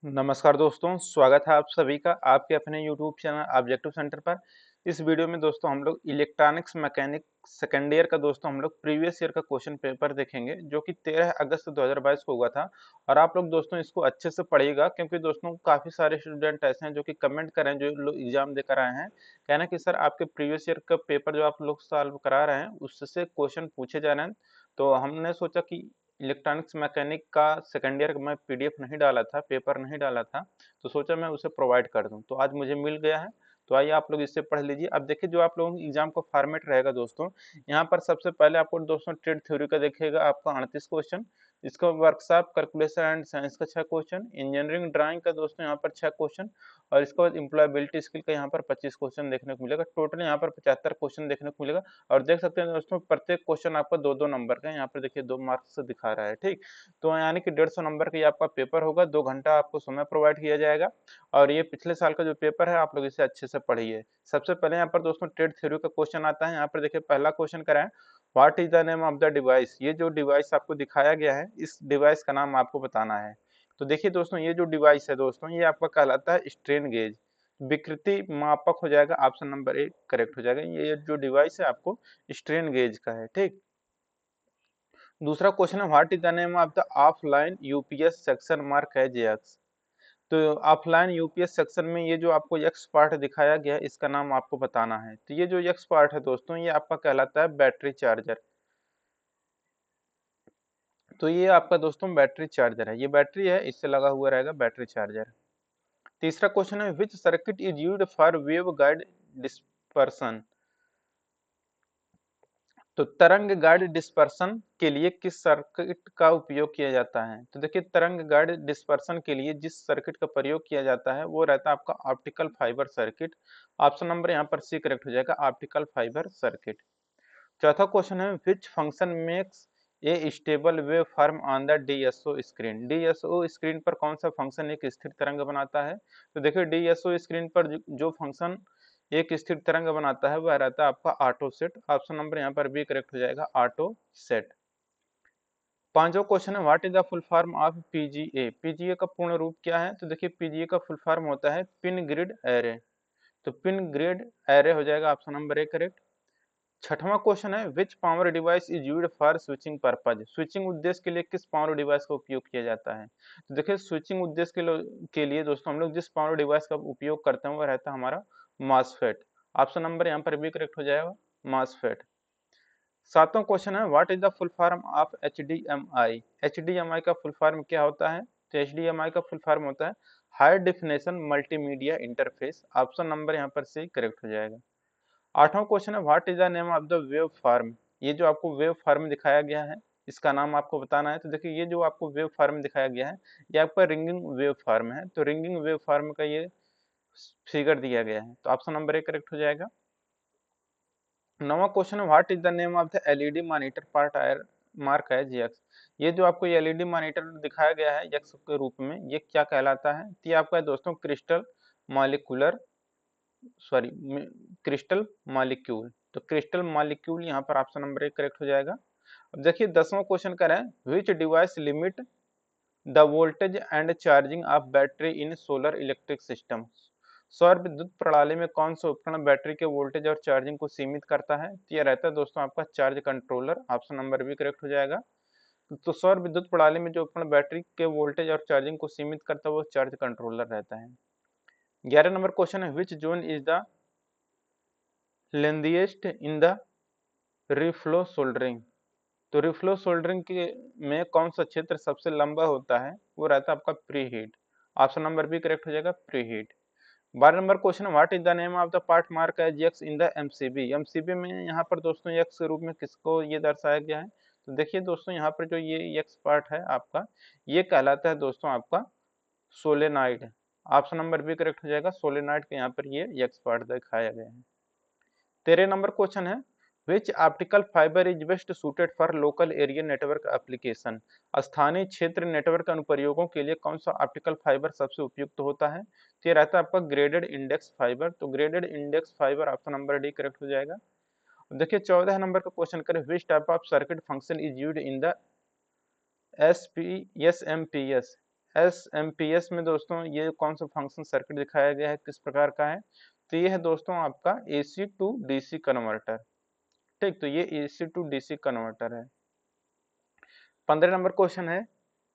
नमस्कार दोस्तों, स्वागत है आप सभी का आपके अपने यूट्यूब चैनल ऑब्जेक्टिव सेंटर पर। इस वीडियो में दोस्तों हम लोग इलेक्ट्रॉनिक्स मैकेनिक सेकेंड ईयर का दोस्तों हम लोग प्रीवियस ईयर का क्वेश्चन पेपर देखेंगे जो कि 13 अगस्त 2022 को हुआ था। और आप लोग दोस्तों इसको अच्छे से पढ़िएगा क्योंकि दोस्तों काफ़ी सारे स्टूडेंट ऐसे हैं जो कि कमेंट कर रहे हैं, जो लोग एग्जाम देकर आए हैं, कहना कि सर आपके प्रीवियस ईयर का पेपर जो आप लोग सॉल्व करा रहे हैं उससे क्वेश्चन पूछे जा रहे हैं। तो हमने सोचा कि इलेक्ट्रॉनिक्स मैकेनिक का सेकंड ईयर का मैं पीडीएफ नहीं डाला था, पेपर नहीं डाला था, तो सोचा मैं उसे प्रोवाइड कर दूं। तो आज मुझे मिल गया है, तो आइए आप लोग इससे पढ़ लीजिए। अब देखिए जो आप लोगों की एग्जाम का फॉर्मेट रहेगा दोस्तों, यहाँ पर सबसे पहले आपको दोस्तों ट्रेड थ्योरी का देखिएगा आपका 38 क्वेश्चन, इसका वर्कशॉप कैलकुलेशन एंड साइंस का 6 क्वेश्चन, इंजीनियरिंग ड्राइंग का दोस्तों यहाँ पर 6 क्वेश्चन, और इसके बाद एम्प्लॉयबिलिटी स्किल का यहाँ पर 25 क्वेश्चन देखने को मिलेगा। टोटल यहाँ पर 75 क्वेश्चन देखने को मिलेगा। और देख सकते हैं दोस्तों प्रत्येक क्वेश्चन आपका 2-2 नंबर का है। यहाँ पर देखिए 2 मार्क्स से दिखा रहा है, ठीक। तो यानी कि 150 नंबर का ये आपका पेपर होगा, 2 घंटा आपको समय प्रोवाइड किया जाएगा। और ये पिछले साल का जो पेपर है आप लोग इसे अच्छे से पढ़िए। सबसे पहले यहाँ पर दोस्तों ट्रेड थ्योरी का क्वेश्चन आता है। यहाँ पर देखिए पहला क्वेश्चन करा है, what is the name of the device. ये जो डिवाइस आपको दिखाया गया है इस डिवाइस का नाम आपको बताना है। तो देखिए दोस्तों ये जो डिवाइस है दोस्तों ये आपका कहलाता है स्ट्रेन गेज, विकृति मापक हो जाएगा, ऑप्शन नंबर ए करेक्ट हो जाएगा। ये जो डिवाइस है आपको स्ट्रेन गेज का है, ठीक। दूसरा क्वेश्चन है, what is the name of the offline UPS section mark है जेएक्स। तो ऑफलाइन यूपीएस सेक्शन में ये जो आपको एक्स पार्ट दिखाया गया है इसका नाम आपको बताना है। तो ये जो एक्स पार्ट है दोस्तों ये आपका कहलाता है बैटरी चार्जर। तो ये आपका दोस्तों बैटरी चार्जर है, ये बैटरी है, इससे लगा हुआ रहेगा बैटरी चार्जर। तीसरा क्वेश्चन है, विच circuit is used for wave guide dispersion. तो तरंग गाइड डिस्पर्सन के लिए किस सर्किट का उपयोग किया जाता है। तो देखिए तरंग गाइड डिस्पर्सन के लिए जिस सर्किट का प्रयोग किया जाता है वो रहता है आपका optical fibre circuit. Option number यहाँ पर सी करेक्ट हो जाएगा, ऑप्टिकल फाइबर सर्किट। चौथा क्वेश्चन है, which function makes a stable wave form on the DSO screen. DSO screen पर कौन सा फंक्शन एक स्थिर तरंग बनाता है। तो देखिए डीएसओ स्क्रीन पर जो फंक्शन एक स्थिर तरंग बनाता है वह रहता है आपका ऑटो सेट। ऑप्शन नंबर यहाँ पर बी करेक्ट हो जाएगा, ऑटो सेट। पांचवा क्वेश्चन है, what is the full form of PGA. PGA का पूर्ण रूप क्या है। तो देखिए पीजीए का फुल फॉर्म होता है पिन ग्रिड एरे। तो पिन ग्रिड एरे हो जाएगा ऑप्शन नंबर ए करेक्ट। छठवां क्वेश्चन है, which power device is used for switching purpose. Switching उद्देश्य के लिए किस पावर डिवाइस का उपयोग किया जाता है। तो देखिए स्विचिंग उद्देश्य के लिए दोस्तों हम लोग जिस पावर डिवाइस का उपयोग करते हैं वो रहता है हमारा मॉसफेट। ऑप्शन नंबर यहाँ पर भी करेक्ट हो जाएगा, मॉसफेट। सातवां क्वेश्चन है, what is the full form of HDMI. HDMI का फुल फॉर्म क्या होता है। तो एचडीएमआई का फुल फॉर्म होता है high definition multimedia interface. Option number यहाँ पर से करेक्ट हो जाएगा। आठवां क्वेश्चन है, what is the name of the wave form. ये जो आपको वेव फॉर्म दिखाया गया है इसका नाम आपको बताना है। तो देखिए ये जो आपको वेव फॉर्म दिखाया गया है ये आपका रिंगिंग वेव फॉर्म है। तो रिंगिंग वेव फॉर्म का ये फिगर दिया गया है, तो ऑप्शन नंबर ए करेक्ट हो जाएगा। नवा क्वेश्चन है, what is the name of the LED monitor part are mark है जीएक्स। ये जो आपको एलईडी मॉनिटर दिखाया गया है एक्स के रूप में ये क्या कहलाता है। तो ये आपका है दोस्तों crystal molecular, sorry crystal molecule. तो क्रिस्टल मॉलिक्यूल यहाँ पर ऑप्शन नंबर एक करेक्ट हो जाएगा। अब देखिए 10वां क्वेश्चन कर रहे हैं, विच device limit the voltage and charging of battery in solar electric system. सौर विद्युत प्रणाली में कौन सा उपकरण बैटरी के वोल्टेज और चार्जिंग को सीमित करता है। तो यह रहता है दोस्तों आपका चार्ज कंट्रोलर। ऑप्शन नंबर भी करेक्ट हो जाएगा। तो सौर विद्युत प्रणाली में जो उपकरण बैटरी के वोल्टेज और चार्जिंग को सीमित करता है वो चार्ज कंट्रोलर रहता है। 11 नंबर क्वेश्चन है, which zone is the lengthiest in the reflow soldering. तो रिफ्लो सोल्डरिंग के में कौन सा क्षेत्र सबसे लंबा होता है वो रहता है आपका pre heat. Option number B correct हो जाएगा, pre heat. 12 number question, what is the name of the part mark as X in the MCB. MCB में यहाँ पर दोस्तों एक्स के रूप में किसको ये दर्शाया गया है। तो देखिए दोस्तों यहाँ पर जो ये एक्स पार्ट है आपका ये कहलाता है दोस्तों आपका solenoid. Option number B correct हो जाएगा, सोलेनाइड के यहाँ पर ये एक्स पार्ट दिखाया गया है। 13 नंबर क्वेश्चन है, which optical fibre is best suited for local area network application. स्थानीय क्षेत्र नेटवर्क अनुप्रयोगों के लिए कौन सा ऑप्टिकल फाइबर सबसे उपयुक्त होता है। तो ये रहता है आपका ग्रेडेड इंडेक्स फाइबर। तो graded index fibre option number D correct हो जाएगा। देखिए 14 नंबर का क्वेश्चन करें, which type of circuit function is used in the S M P S. SMPS में दोस्तों ये कौन सा फंक्शन सर्किट दिखाया गया है, किस प्रकार का है, तो ये है दोस्तों आपका AC टू DC कन्वर्टर। ठीक, तो ये AC टू DC कन्वर्टर है। 15 नंबर क्वेश्चन है,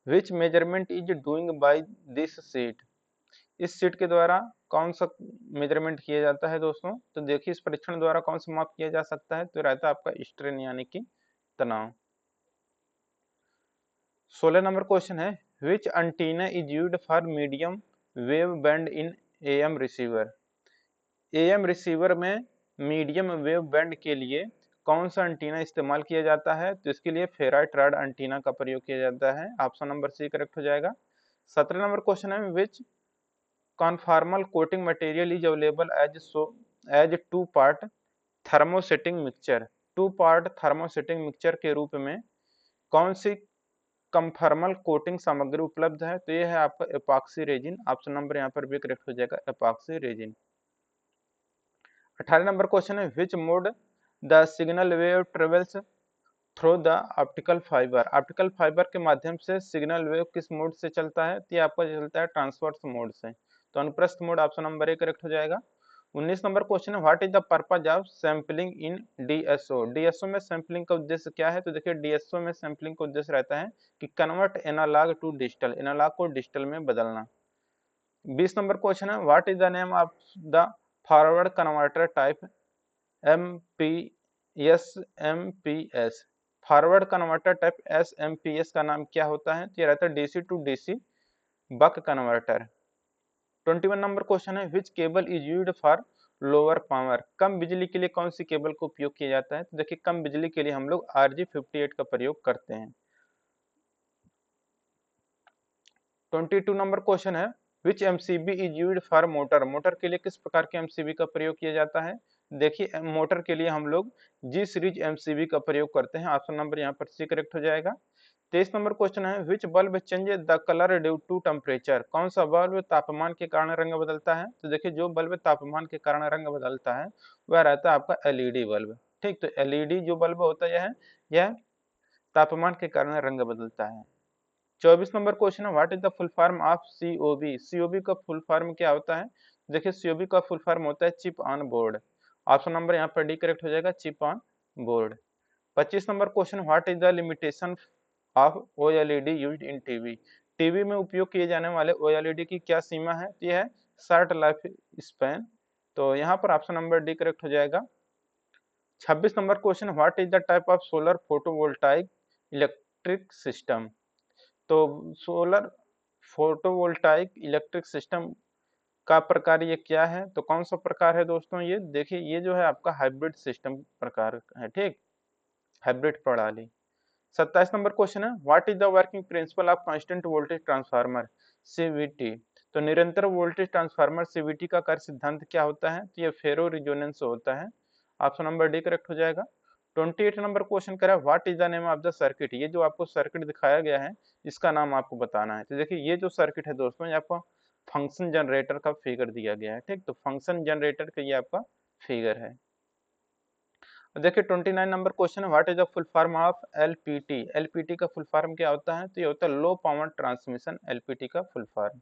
which measurement is doing by this seat. इस सीट के द्वारा कौन सा मेजरमेंट किया जाता है दोस्तों, तो देखिए इस परीक्षण द्वारा कौन सा माप किया जा सकता है, तो रहता है आपका स्ट्रेन यानी कि तनाव। 16 नंबर क्वेश्चन है, which antenna is used for medium wave band in AM receiver. AM receiver में मीडियम वेव बैंड के लिए कौन सा एंटीना इस्तेमाल किया जाता है, तो इसके लिए फेराइट रॉड एंटीना का प्रयोग किया जाता है। ऑप्शन नंबर सी करेक्ट हो जाएगा। 17 नंबर क्वेश्चन है, which conformal coating material is available as two part thermosetting mixture. Two part thermosetting mixture के रूप में कौन सी कंफर्मल कोटिंग सामग्री उपलब्ध है, तो ये है आपका एपॉक्सी रेजिन। ऑप्शन नंबर यहाँ पर भी करेक्ट हो जाएगा, एपॉक्सी रेजिन। 18 नंबर क्वेश्चन है, which mode the signal wave travels through the optical fibre. Optical fibre के माध्यम से सिग्नल वेव किस मोड से चलता है, तो ये आपका चलता है ट्रांसवर्स मोड से, तो अनुप्रस्थ mode option number A correct हो जाएगा। 19 नंबर क्वेश्चन है, what is the purpose of sampling in DSO। DSO में सैंपलिंग का उद्देश्य क्या है, तो देखिए DSO में सैंपलिंग का उद्देश्य रहता है कि convert analogue to digital, analogue को डिजिटल में बदलना। 20 नंबर क्वेश्चन है, what is the name of the forward converter type SMPS। Forward converter type SMPS का नाम क्या होता है, तो ये रहता है DC to DC buck converter. 21 number question है, which cable is used for lower power. कम बिजली के लिए कौन सी केबल का उपयोग किया जाता है, तो देखिए कम बिजली के लिए हम लोग RG58 का प्रयोग करते हैं। 22 नंबर क्वेश्चन है, विच MCB is used for motor. Motor के लिए किस प्रकार के MCB का प्रयोग किया जाता है, देखिए मोटर के लिए हम लोग G सीरीज MCB का प्रयोग करते हैं। ऑप्शन नंबर यहाँ पर सी करेक्ट हो जाएगा। 23 नंबर क्वेश्चन है, which bulb change the colour due to temperature. कौन सा बल्ब तापमान के कारण रंग बदलता है, तो देखिए जो बल्ब तापमान के कारण रंग बदलता है वह रहता है आपका LED बल्ब। ठीक, तो LED जो बल्ब होता है यह तापमान के कारण रंग बदलता है। 24 नंबर क्वेश्चन है, what is the full form of COB। COB का फुल फॉर्म क्या होता है, देखिए COB का फुल फॉर्म होता है chip on board. Option number यहाँ पर डी करेक्ट हो जाएगा, chip on board. 25 number question, what is the limitation of OLED used in TV. TV में उपयोग किए जाने वाले OLED की क्या सीमा है, तो यह है शॉर्ट लाइफ स्पैन, तो यहाँ पर ऑप्शन नंबर डी करेक्ट हो जाएगा। 26 number question, what is the type of solar photovoltaic electric system. तो सोलर फोटोवोल्टाइक इलेक्ट्रिक सिस्टम का प्रकार ये क्या है, तो कौन सा प्रकार है दोस्तों, ये देखिए ये जो है आपका हाइब्रिड सिस्टम प्रकार है। ठीक, हाइब्रिड प्रणाली। 27 नंबर क्वेश्चन है, what is the working principle of constant voltage transformer CVT। तो निरंतर वोल्टेज ट्रांसफार्मर CVT का कार्य सिद्धांत क्या होता है, तो ये फेरो रिजोनेंस होता है। ऑप्शन नंबर डी करेक्ट हो जाएगा। 28 नंबर क्वेश्चन कह रहा है, what is the name of the circuit. ये जो आपको सर्किट दिखाया गया है इसका नाम आपको बताना है। तो देखिए ये जो सर्किट है दोस्तों, ये आपको फंक्शन जनरेटर का फिगर दिया गया है। ठीक, तो फंक्शन जनरेटर का ये आपका फिगर है। देखिए 29 नंबर क्वेश्चन है, what is the full form of LPT। LPT का फुल फॉर्म क्या होता है, तो ये होता है लो पावर ट्रांसमिशन, LPT का फुल फॉर्म।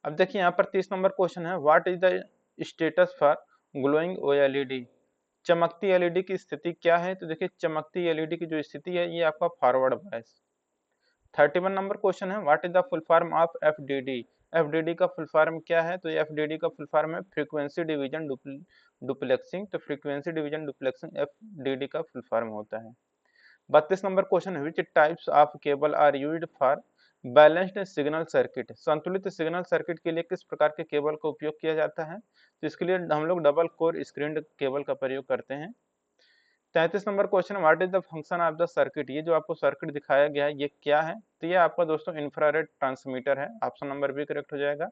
अब देखिए यहाँ पर 30 नंबर क्वेश्चन है, what is the status for glowing OLED। चमकती LED की स्थिति क्या है, तो देखिए चमकती LED की जो स्थिति है ये आपका फॉरवर्ड बायस। 31 नंबर क्वेश्चन है, what is the full form of FDD। FDD का फुल फॉर्म क्या है, तो ये FDD का फुल फॉर्म है फ्रीक्वेंसी डिवीजन डुप्लेक्सिंग, तो फ्रीक्वेंसी डिवीजन डुप्लेक्सिंग FDD का फुल फॉर्म होता है। 32 नंबर क्वेश्चन है, which types of cable are used for balanced signal circuit. संतुलित सिग्नल सर्किट के लिए किस प्रकार के केबल का उपयोग किया जाता है, तो इसके लिए हम लोग डबल कोर स्क्रीन्ड केबल का प्रयोग करते हैं। 33 number question, what is the function of the circuit. ये जो आपको सर्किट दिखाया गया है ये क्या है, तो ये आपका दोस्तों इंफ्रारेड ट्रांसमीटर है। ऑप्शन नंबर बी करेक्ट हो जाएगा।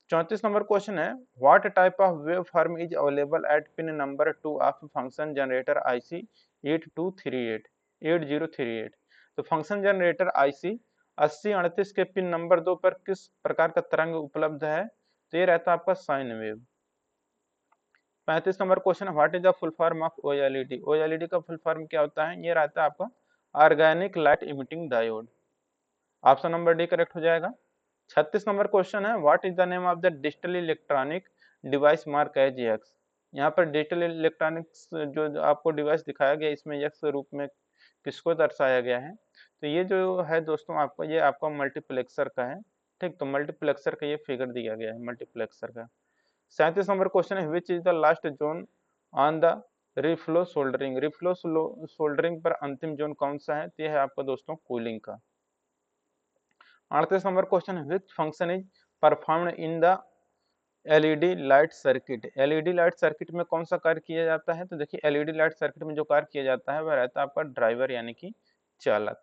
34 नंबर क्वेश्चन है, what type of wave form is available at pin number 2 of function generator IC 8038। तो फंक्शन जनरेटर IC 8038 के पिन नंबर 2 पर किस प्रकार का तरंग उपलब्ध है, तो ये रहता है आपका sine wave. 35 number question, what is the full form of OLED। OLED का फुल फॉर्म क्या होता है, ये रहता है आपका organic light emitting diode. Option number D correct हो जाएगा। 36 नंबर क्वेश्चन है, what is the name of the digital electronic device mark as X. यहाँ पर डिजिटल इलेक्ट्रॉनिक्स जो आपको डिवाइस दिखाया गया इसमें एक्स रूप में किसको दर्शाया गया है, तो ये जो है दोस्तों आपको, ये आपका मल्टीप्लेक्सर का है। ठीक, तो मल्टीप्लेक्सर का ये फिगर दिया गया है मल्टीप्लेक्सर का। 37 नंबर क्वेश्चन है, which is the last zone on the reflow soldering. Reflow soldering पर अंतिम जोन कौन सा है, तो यह है आपका दोस्तों कूलिंग का। 38 नंबर क्वेश्चन है, which function is performed in the LED light circuit. LED light circuit में कौन सा कार्य किया जाता है, तो देखिए एलईडी लाइट सर्किट में जो कार्य किया जाता है वह रहता है आपका ड्राइवर यानी कि चालक।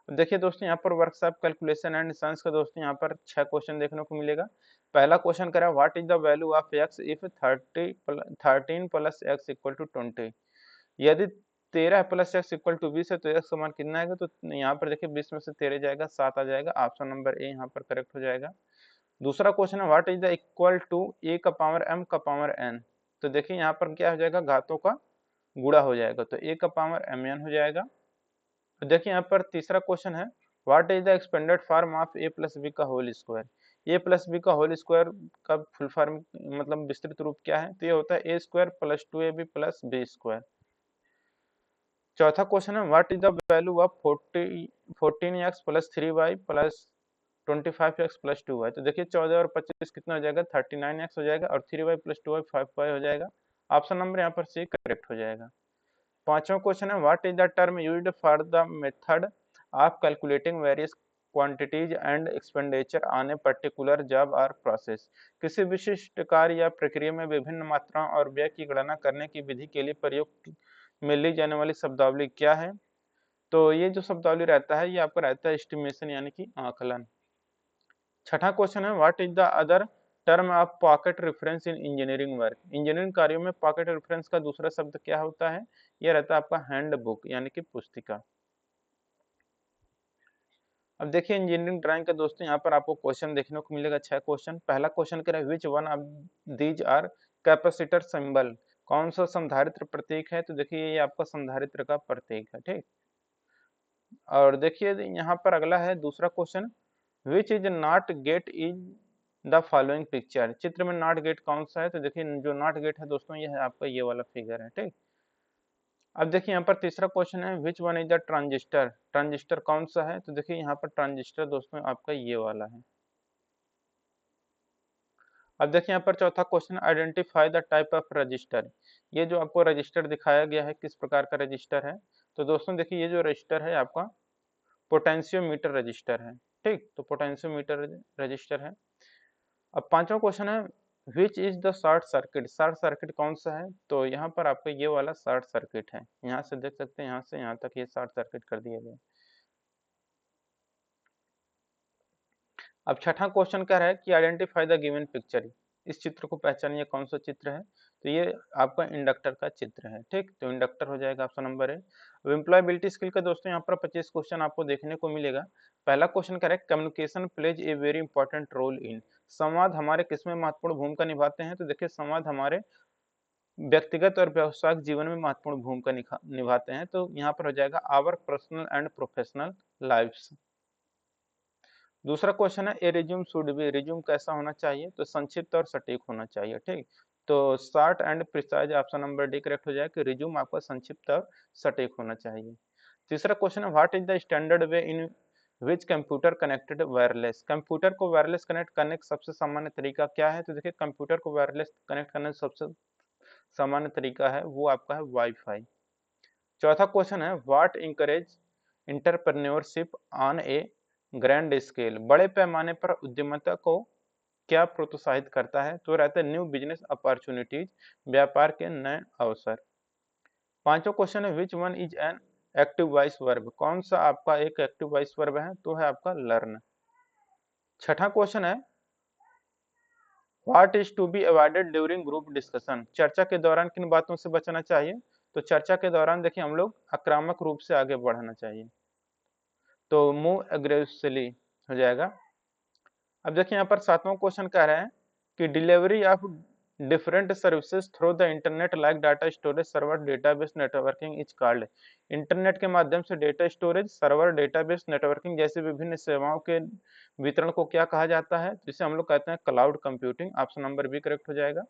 देखिए दोस्तों यहाँ पर वर्कशॉप कैलकुलेशन एंड साइंस का दोस्तों यहाँ पर 6 क्वेश्चन देखने को मिलेगा। पहला क्वेश्चन करा, what is the value of X if 13 plus X equal to 20। यदि 13 प्लस एक्स इक्वल टू 20 है तो एक्स का मान कितना आएगा, तो यहाँ पर देखिए 20 में से 13 जाएगा 7 आ जाएगा। ऑप्शन नंबर ए यहाँ पर करेक्ट हो जाएगा। दूसरा क्वेश्चन है, what is the equal to A का पावर m का पावर n। तो देखिए यहाँ पर क्या हो जाएगा, घातों का गुणा हो जाएगा, तो a का पावर mn हो जाएगा। तो देखिए यहाँ पर तीसरा क्वेश्चन है, what is the expanded form of a plus B का whole square. a plus B का होल स्क्वायर का फुल फॉर्म मतलब विस्तृत रूप क्या है, तो ये होता है a square plus 2ab plus B square. चौथा क्वेश्चन है, what is the value of 14x plus 3y plus 25x plus 2y। तो देखिए 14 और 25 कितना हो जाएगा, 39x हो जाएगा, और 3y प्लस 2y 5y हो जाएगा। ऑप्शन नंबर यहाँ पर सी करेक्ट हो जाएगा। पांचवा क्वेश्चन है, what is the term used for the method of calculating various quantities and expenditure on a particular job और प्रोसेस। किसी विशिष्ट कार्य या प्रक्रिया में विभिन्न मात्राओं और व्यय की गणना करने की विधि के लिए प्रयोग में ली जाने वाली शब्दावली क्या है, तो ये जो शब्दावली रहता है ये आपका रहता है एस्टिमेशन यानी कि आकलन। छठा क्वेश्चन है, what is the other term of pocket reference in engineering work. Engineering कार्यों में पॉकेट रेफरेंस का दूसरा शब्द क्या होता है, यह रहता है आपका हैंड बुक यानी कि पुस्तिका। अब देखिए इंजीनियरिंग ड्राइंग का दोस्तों यहाँ पर आपको क्वेश्चन देखने को मिलेगा 6 क्वेश्चन। पहला क्वेश्चन कह रहा है, which one of these are capacitor symbol. कौन सा संधारित्र प्रतीक है, तो देखिए ये आपका संधारित्र का प्रतीक है। ठीक, और देखिए यहाँ पर अगला है दूसरा question, which is not gate is the following picture. चित्र में नॉट गेट कौन सा है, तो देखिए जो नॉट गेट है दोस्तों ये है आपका ये वाला फिगर है। ठीक, अब देखिए यहाँ पर तीसरा क्वेश्चन है, which one is the transistor. Transistor कौन सा है, तो देखिए यहाँ पर ट्रांजिस्टर दोस्तों आपका ये वाला है। अब देखिए यहाँ पर चौथा question, identify the type of register. ये जो आपको रजिस्टर दिखाया गया है किस प्रकार का रजिस्टर है, तो दोस्तों देखिए ये जो रजिस्टर है आपका पोटेंशियोमीटर रजिस्टर है। ठीक, तो पोटेंशियोमीटर रजिस्टर है। अब पांचवा क्वेश्चन है, which is the short circuit. Short circuit कौन सा है, तो यहाँ पर आपका ये वाला शॉर्ट सर्किट है। यहाँ से देख सकते हैं यहाँ से यहाँ तक ये शॉर्ट सर्किट कर दिया गया। अब छठा क्वेश्चन कह रहा है कि आइडेंटिफाई द गिवन पिक्चर। इस चित्र को पहचानिए कौन सा चित्र है, तो ये आपका इंडक्टर का चित्र है। ठीक, तो इंडक्टर हो जाएगा ऑप्शन नंबर है। अब एम्प्लॉयबिलिटी स्किल का दोस्तों यहाँ पर 25 क्वेश्चन आपको देखने को मिलेगा। पहला क्वेश्चन कह रहा है, communication plays a very important role in. संवाद हमारे किसमें महत्वपूर्ण भूमिका निभाते हैं, तो देखिए संवाद हमारे व्यक्तिगत और व्यावसायिक जीवन में महत्वपूर्ण भूमिका निभाते हैं। तो यहाँ पर हो जाएगा our personal and professional lifes. दूसरा क्वेश्चन है, a resume should be. Resume कैसा होना चाहिए, तो संक्षिप्त और सटीक होना चाहिए। ठीक, तो short and precise option number D correct हो जाएगा कि रिज्यूम आपका संक्षिप्त और सटीक होना चाहिए। तीसरा क्वेश्चन है, what is the standard way in which computer connected wireless. Computer को वायरलेस कनेक्ट करने का सबसे सामान्य तरीका क्या है, तो देखिए कंप्यूटर को वायरलेस कनेक्ट करने का सबसे सामान्य तरीका है वो आपका है वाईफाई। चौथा क्वेश्चन है, what encourage entrepreneurship on A grand scale. बड़े पैमाने पर उद्यमिता को क्या प्रोत्साहित करता है, तो रहता है न्यू बिजनेस अपॉर्चुनिटीज, व्यापार के नए अवसर। पांचवा क्वेश्चन है, which one is an active voice verb. कौन सा आपका एक एक्टिव वॉइस वर्ब है, तो है आपका लर्न। छठा क्वेश्चन है, what is to be avoided during group discussion. चर्चा के दौरान किन बातों से बचना चाहिए, तो चर्चा के दौरान देखिए हम लोग आक्रामक रूप से आगे बढ़ना चाहिए, तो मूव एग्रेसिवली हो जाएगा। अब देखिए यहाँ पर सातवां क्वेश्चन कह रहे हैं कि delivery of different services through the internet like data storage server database networking is called। Internet के माध्यम से data storage server database networking जैसी विभिन्न सेवाओं के वितरण को क्या कहा जाता है, जिसे हम लोग कहते हैं cloud computing. Option number B correct हो जाएगा।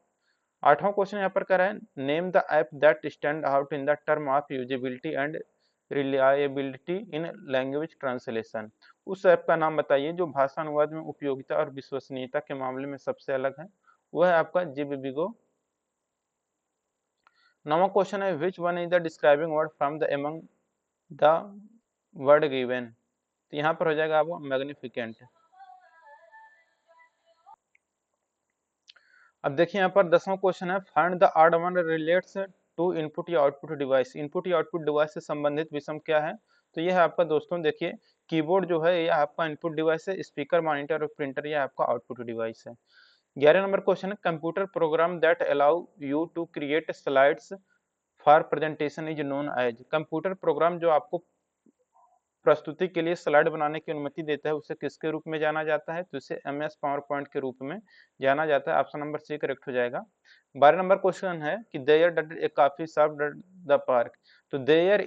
आठवां क्वेश्चन यहाँ पर कह रहा है name the app that stand out in the term of usability and reliability in language translation. उस ऐप का नाम बताइए जो भाषा अनुवाद में उपयोगिता और विश्वसनीयता के मामले में सबसे अलग है। वो है आपका जिबिबिगो। नौवां क्वेश्चन है which one is the describing word from the among the word given. तो यहाँ पर हो जाएगा आपको मैग्निफिकेंट। अब देखिए यहाँ पर 10वां क्वेश्चन है find the odd one relates to input या आउटपुट डिवाइस। इनपुट या आउटपुट डिवाइस से संबंधित विषम क्या है, तो यह है आपका दोस्तों देखिए कीबोर्ड जो है यह आपका इनपुट डिवाइस है, स्पीकर मॉनिटर और प्रिंटर यह आपका आउटपुट डिवाइस है। 11 नंबर क्वेश्चन है computer program that allow you to create slides for presentation is known as. Computer program जो आपको प्रस्तुति के लिए स्लाइड बनाने की अनुमति देता है उसे किसके रूप में जाना जाता है, तो इसे MS पावर पॉइंट के रूप में जाना जाता है। ऑप्शन नंबर सी करेक्ट हो जाएगा। 12 नंबर क्वेश्चन है कि there dot a coffee shop dot the park. तो there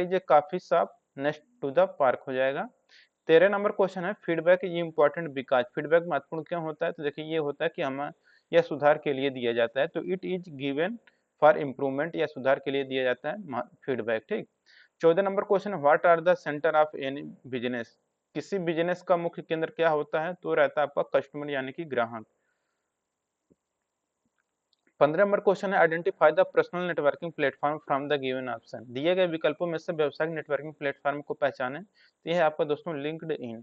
is a coffee shop next to the park हो जाएगा। 13 नंबर क्वेश्चन है feedback is important because. Feedback महत्वपूर्ण क्यों होता है, तो देखिए ये होता है कि हमें यह सुधार के लिए दिया जाता है, तो it is given for improvement या सुधार के लिए दिया जाता है फीडबैक। ठीक। 14 नंबर क्वेश्चन है what are the centre of any business. किसी बिजनेस का मुख्य केंद्र क्या होता है, तो रहता है आपका कस्टमर यानी कि ग्राहक। 15 नंबर क्वेश्चन है identify the personal networking platform from the given option. दिए गए विकल्पों में से व्यावसायिक नेटवर्किंग प्लेटफॉर्म को पहचानें, तो यह है आपका दोस्तों लिंक्ड इन।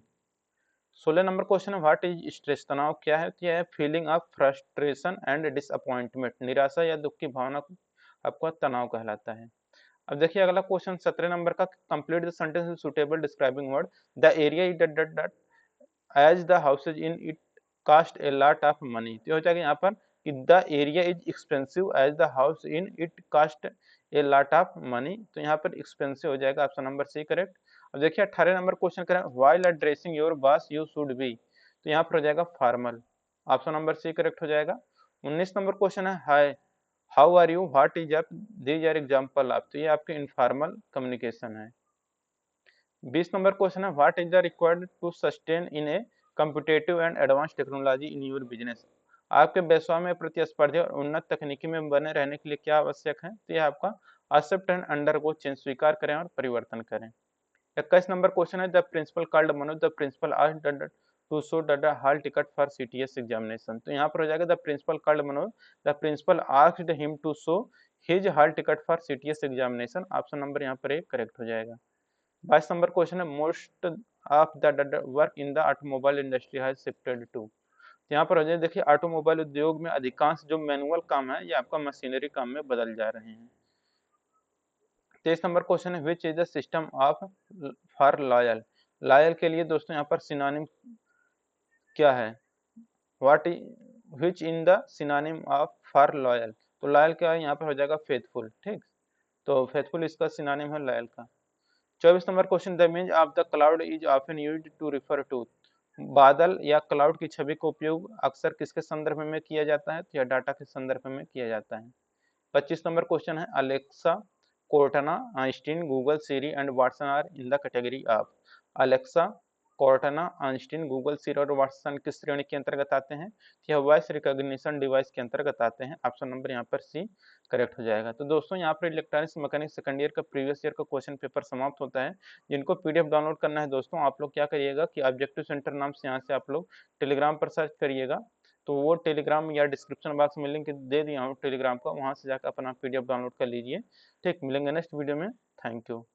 16 नंबर क्वेश्चन है व्हाट इज स्ट्रेस। तनाव क्या है, तो यह है feeling of frustration and disappointment. निराशा या दुख की भावना को आपका तनाव कहलाता है। अब देखिए अगला क्वेश्चन 17 नंबर का complete the sentence with suitable describing word. The area is dot dot as the houses in it cost a lot of money. तो हो जाएगा यहाँ पर कि the area is expensive as the house in it cost a lot of money. तो यहाँ पर expensive हो जाएगा, ऑप्शन नंबर सी करेक्ट। अब देखिए 18 नंबर क्वेश्चन करें while addressing your boss you should be. तो यहाँ पर हो जाएगा formal, option number C correct हो जाएगा। 19 नंबर क्वेश्चन है hi how are you what is up these are example of. तो ये आपके इनफॉर्मल कम्युनिकेशन है। 20 नंबर क्वेश्चन है what is the required to sustain in a competitive and advance technology in your business. आपके व्यवसाय में प्रतिस्पर्धी और उन्नत तकनीकी में बने रहने के लिए क्या आवश्यक है, तो यह आपका एक्सेप्ट एंड अंडरगो चेंज, स्वीकार करें और परिवर्तन करें। 21 नंबर क्वेश्चन है the principal called Manoj the principal asked to show the hall ticket for CTS examination. तो यहाँ पर हो जाएगा the principal called Manoj the principal asked him to show his hall ticket for CTS examination. Option number यहाँ पर एक correct हो जाएगा। 22 नंबर क्वेश्चन है most of the work in the automobile industry has shifted to. यहाँ पर हो जाए देखिए ऑटोमोबाइल उद्योग में अधिकांश जो मैनुअल काम है ये आपका मशीनरी काम में बदल जा रहे हैं। 23 नंबर क्वेश्चन है which is the system of for loyal. Loyal के लिए दोस्तों यहाँ पर सिनोनिम क्या है, what which in the synonym of for loyal. तो लॉयल क्या है, यहाँ पर हो जाएगा फेथफुल। ठीक, तो फेथफुल इसका सिनोनिम है लॉयल का। 24 number question the image of the cloud is often used to refer to. बादल या क्लाउड की छवि का उपयोग अक्सर किसके संदर्भ में किया जाता है, तो यह डाटा के संदर्भ में किया जाता है। 25 नंबर क्वेश्चन है Alexa Cortana Einstein Google Siri and Watson are in the category of. Alexa Cortana Einstein Google Siri और वाटसन किस श्रेणी के अंतर्गत आते हैं, यह वॉइस रिकॉग्निशन डिवाइस के अंतर्गत आते हैं। ऑप्शन नंबर यहाँ पर सी करेक्ट हो जाएगा। तो दोस्तों यहाँ पर इलेक्ट्रॉनिक्स मैकेनिक सेकंड ईयर का प्रीवियस ईयर का क्वेश्चन पेपर समाप्त होता है। जिनको PDF डाउनलोड करना है दोस्तों आप लोग क्या करिएगा कि ऑब्जेक्टिव सेंटर नाम से यहाँ से आप लोग टेलीग्राम पर सर्च करिएगा, तो वो टेलीग्राम या डिस्क्रिप्शन बॉक्स में लिंक दे दिया हूँ टेलीग्राम का, वहाँ से जाकर अपना PDF डाउनलोड कर लीजिए। ठीक, मिलेंगे नेक्स्ट वीडियो में। Thank you.